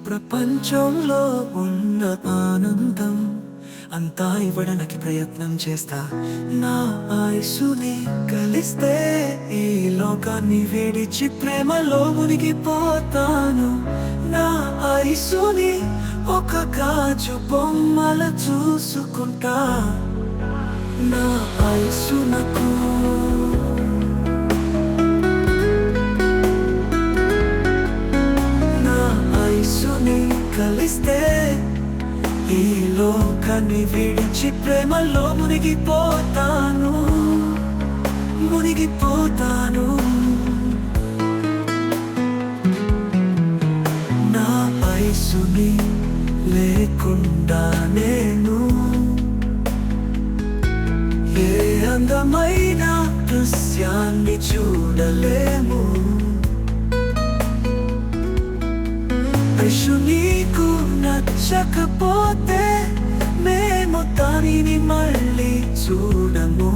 ప్రపంచంలో ఉన్న ఆనందం అంతా ఇవ్వడానికి ప్రయత్నం చేస్తా. నా ఆయుసుని కలిస్తే ఈ లోకాన్ని విడిచి ప్రేమలో మునిగిపోతాను. నా ఆయుసుని ఒక గాజు బొమ్మల చూసుకుంటా. నా ఆయుసునకు కలిస్తే ఈ లోకాన్ని విడిచి ప్రేమలో మునిగిపోతాను. నా వయసుని లేకుండా నేను ఏ అందమైన దృశ్యాన్ని చూడలేము. ఐషు నీకు నచ్చకపోతే మేము దానిని మళ్ళీ చూడము.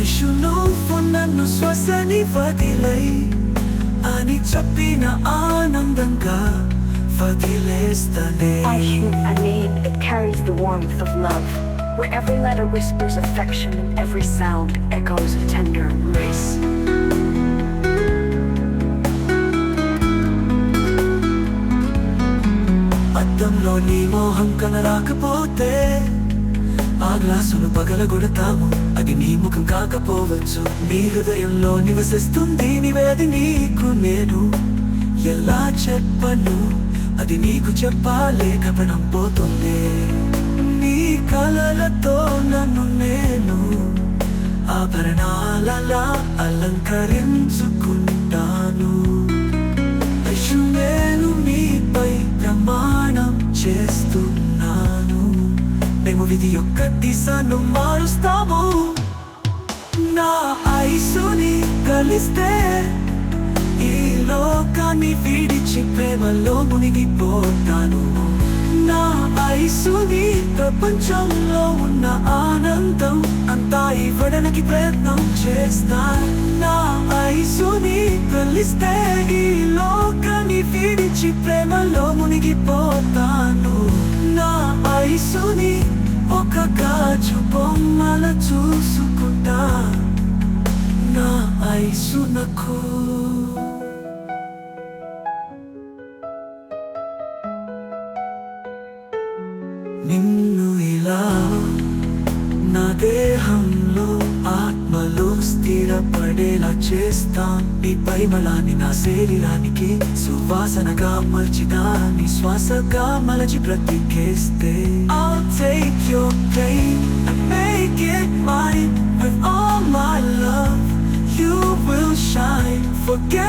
ఐషు నువ్వు నన్ను శ్వాసని వదిలై అని చెప్పిన ఆనందంగా వదిలేస్తానే. Aishu, a name, it carries the warmth of love, where every letter whispers affection and every sound echoes a tender embrace. అద్దంలో నీ మోహం కనరాకపోతే ఆ గ్లాసును పగలగొడతాము. అది నీ ముఖం కాకపోవచ్చు, నీ హృదయంలో నివసిస్తుంది నీవే. అది నీకు నేను ఎలా చెప్పను, అది నీకు చెప్పలేక ప్రాణం పోతుంది. నీ కలలతో నన్ను నేను ఆభరణాలలా అలంకరించుకుంటాను. ఐషు నేను నీపై ప్రమాణం చేస్తున్నాను. మేము విధి యొక్క దిశను మారుస్తాము. నా ఐసుని కలిస్తే ఈ లోకాన్ని విడిచి ప్రేమలో మునిగిపోతాను. నా ఐసుని ప్రపంచంలో ఉన్న ఆనందం అంతా ఇవ్వడానికి ప్రయత్నం చేస్తాను. నా ఐసుని కలిస్తే ఈ లోకాన్ని విడిచి ప్రేమలో మునిగిపోతాను. నా ఐసుని ఒక గాజు బొమ్మల చూసుకుంటా. నా ఐసునకు నిన్ను ఇలా నా దేహంలో ఆత్మలో స్థిరపడేలా చేస్తాం. నీ పరిమళాన్ని నా శరీరానికి సువాసనగా మర్చిదాన్ని శ్వాసగా మలచి బ్రతికేస్తే. I'll take your pain and make it mine with all my love. You will shine, forget